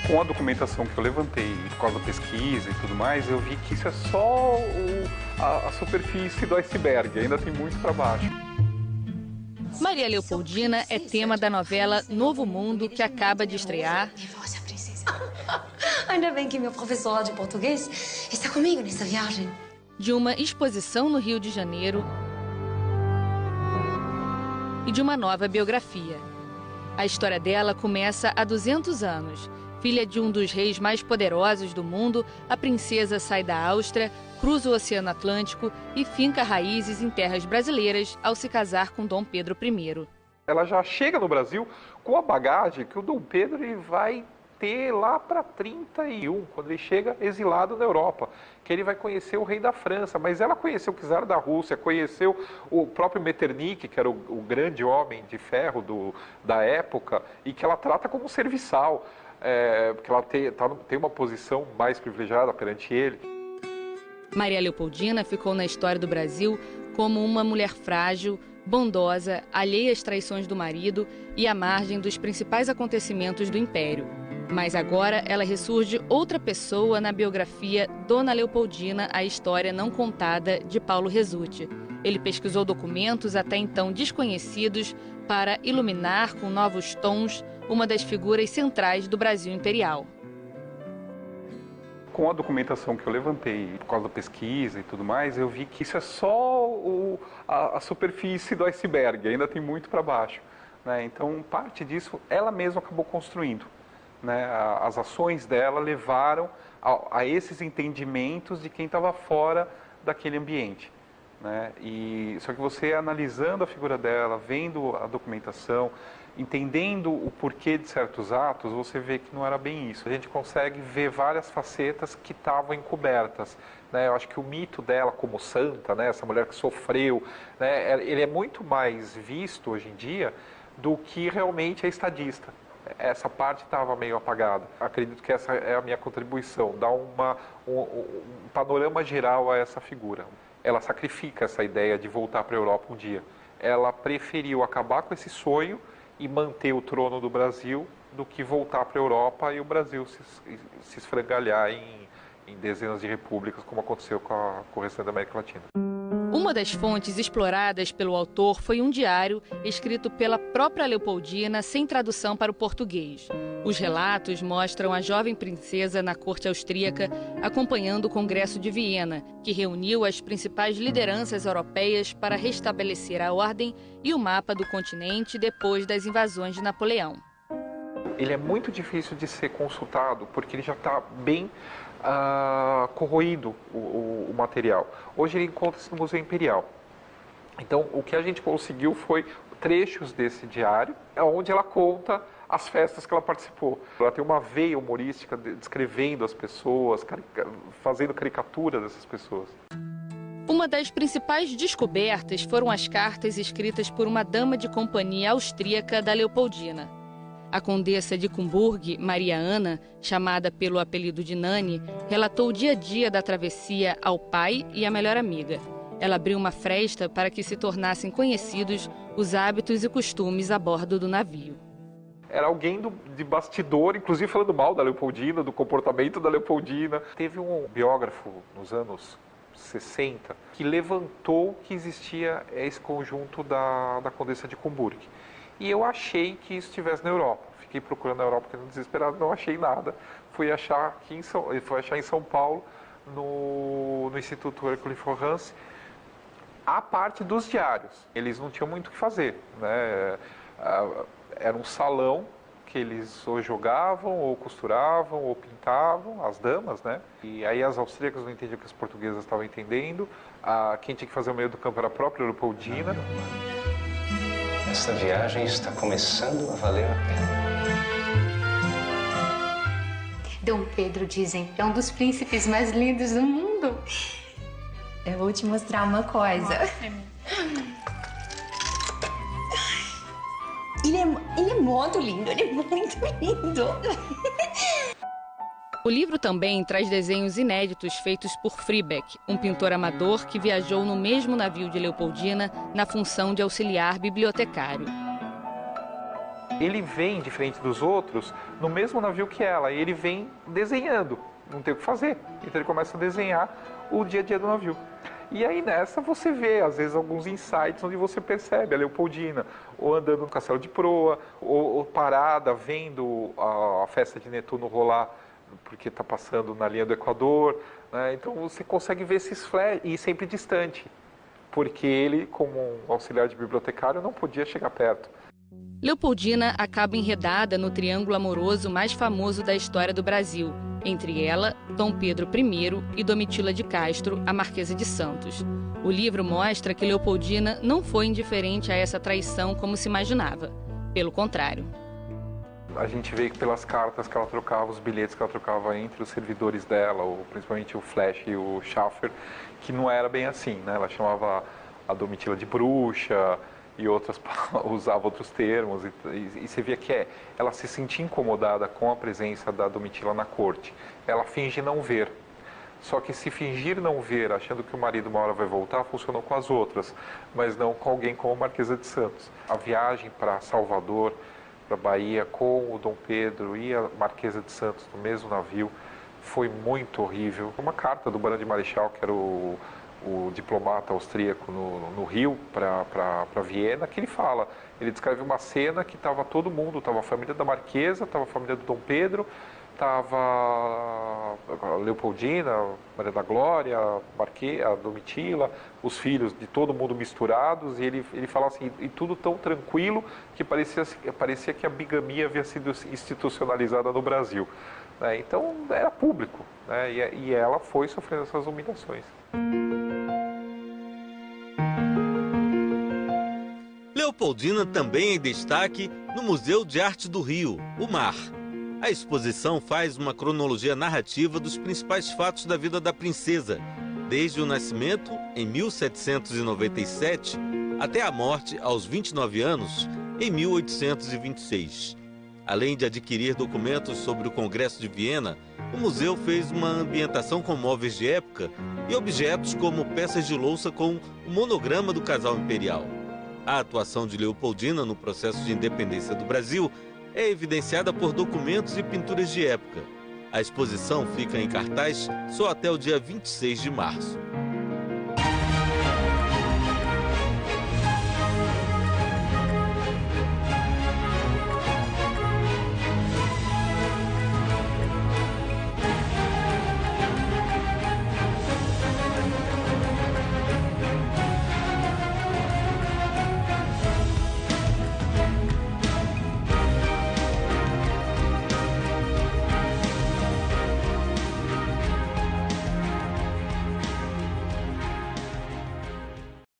Com a documentação que eu levantei, por causa da pesquisa e tudo mais, eu vi que isso é só a superfície do iceberg, ainda tem muito para baixo. Maria Leopoldina é tema da novela Novo Mundo, que acaba de estrear. Ainda bem que meu professor de português está comigo nessa viagem. De uma exposição no Rio de Janeiro e de uma nova biografia. A história dela começa há 200 anos. Filha de um dos reis mais poderosos do mundo, a princesa sai da Áustria, cruza o Oceano Atlântico e finca raízes em terras brasileiras ao se casar com Dom Pedro I. Ela já chega no Brasil com a bagagem que o Dom Pedro ele vai ter lá para 31, quando ele chega exilado na Europa, que ele vai conhecer o rei da França, mas ela conheceu o czar da Rússia, conheceu o próprio Metternich, que era o grande homem de ferro da época, e que ela trata como serviçal, porque ela tem uma posição mais privilegiada perante ele. Maria Leopoldina ficou na história do Brasil como uma mulher frágil, bondosa, alheia às traições do marido e à margem dos principais acontecimentos do Império. Mas agora ela ressurge outra pessoa na biografia Dona Leopoldina, a história não contada, de Paulo Resutti. Ele pesquisou documentos até então desconhecidos para iluminar com novos tons uma das figuras centrais do Brasil imperial. Com a documentação que eu levantei, por causa da pesquisa e tudo mais, eu vi que isso é só a superfície do iceberg, ainda tem muito para baixo, né? Então, parte disso ela mesma acabou construindo. Né, as ações dela levaram a esses entendimentos de quem estava fora daquele ambiente. Né? Só que você analisando a figura dela, vendo a documentação, entendendo o porquê de certos atos, você vê que não era bem isso. A gente consegue ver várias facetas que estavam encobertas. Né? Eu acho que o mito dela como santa, né, essa mulher que sofreu, né, ele é muito mais visto hoje em dia do que realmente é estadista. Essa parte estava meio apagada. Acredito que essa é a minha contribuição, dar um panorama geral a essa figura. Ela sacrifica essa ideia de voltar para a Europa um dia. Ela preferiu acabar com esse sonho e manter o trono do Brasil do que voltar para a Europa e o Brasil se esfrangalhar em dezenas de repúblicas, como aconteceu com o restante da América Latina. Uma das fontes exploradas pelo autor foi um diário escrito pela própria Leopoldina, sem tradução para o português. Os relatos mostram a jovem princesa na corte austríaca acompanhando o Congresso de Viena, que reuniu as principais lideranças europeias para restabelecer a ordem e o mapa do continente depois das invasões de Napoleão. Ele é muito difícil de ser consultado porque ele já está bem corroído o material. Hoje ele encontra-se no Museu Imperial. Então, o que a gente conseguiu foi trechos desse diário, onde ela conta as festas que ela participou. Ela tem uma veia humorística descrevendo as pessoas, fazendo caricatura dessas pessoas. Uma das principais descobertas foram as cartas escritas por uma dama de companhia austríaca da Leopoldina. A condessa de Cumburg, Maria Ana, chamada pelo apelido de Nani, relatou o dia a dia da travessia ao pai e à melhor amiga. Ela abriu uma fresta para que se tornassem conhecidos os hábitos e costumes a bordo do navio. Era alguém de bastidor, inclusive falando mal da Leopoldina, do comportamento da Leopoldina. Teve um biógrafo nos anos 60 que levantou que existia esse conjunto da condessa de Cumburg. E eu achei que isso estivesse na Europa. Fiquei procurando na Europa, porque desesperado não achei nada. Fui achar em São Paulo, no Instituto Hercule Florence, a parte dos diários. Eles não tinham muito o que fazer, né? Era um salão que eles ou jogavam, ou costuravam, ou pintavam, as damas, né? E aí as austríacas não entendiam o que as portuguesas estavam entendendo. Quem tinha que fazer o meio do campo era a própria Leopoldina. Essa viagem está começando a valer a pena. Dom Pedro, dizem, é um dos príncipes mais lindos do mundo. Eu vou te mostrar uma coisa. Ele é muito lindo, ele é muito lindo. O livro também traz desenhos inéditos feitos por Friebeck, um pintor amador que viajou no mesmo navio de Leopoldina na função de auxiliar bibliotecário. Ele vem, diferente dos outros, no mesmo navio que ela, e ele vem desenhando, não tem o que fazer. Então ele começa a desenhar o dia a dia do navio. E aí nessa você vê, às vezes, alguns insights onde você percebe a Leopoldina, ou andando no castelo de proa, ou parada, vendo a festa de Netuno rolar, porque está passando na linha do Equador, né? Então você consegue ver esses flash, e sempre distante, porque ele, como um auxiliar de bibliotecário, não podia chegar perto. Leopoldina acaba enredada no triângulo amoroso mais famoso da história do Brasil, entre ela, Dom Pedro I e Domitila de Castro, a Marquesa de Santos. O livro mostra que Leopoldina não foi indiferente a essa traição como se imaginava. Pelo contrário. A gente vê que pelas cartas que ela trocava, os bilhetes que ela trocava entre os servidores dela, ou principalmente o Flash e o Schaffer, que não era bem assim, né? Ela chamava a Domitila de bruxa, e outras usava outros termos, e você via que ela se sentia incomodada com a presença da Domitila na corte. Ela finge não ver. Só que se fingir não ver, achando que o marido uma hora vai voltar, funcionou com as outras, mas não com alguém como a Marquesa de Santos. A viagem para Salvador, para Bahia, com o Dom Pedro e a Marquesa de Santos no mesmo navio, foi muito horrível. Uma carta do Barão de Marechal, que era o diplomata austríaco no Rio, para Viena, que ele descreve uma cena que estava todo mundo, estava a família da Marquesa, estava a família do Dom Pedro, estava a Leopoldina, a Maria da Glória, a Domitila, os filhos de todo mundo misturados, e ele fala assim, e tudo tão tranquilo que parecia que a bigamia havia sido institucionalizada no Brasil. Né? Então era público, né? E ela foi sofrendo essas humilhações. Leopoldina também é em destaque no Museu de Arte do Rio, o MAR. A exposição faz uma cronologia narrativa dos principais fatos da vida da princesa, desde o nascimento, em 1797, até a morte, aos 29 anos, em 1826. Além de adquirir documentos sobre o Congresso de Viena, o museu fez uma ambientação com móveis de época e objetos como peças de louça com o monograma do casal imperial. A atuação de Leopoldina no processo de independência do Brasil é evidenciada por documentos e pinturas de época. A exposição fica em cartaz só até o dia 26 de março.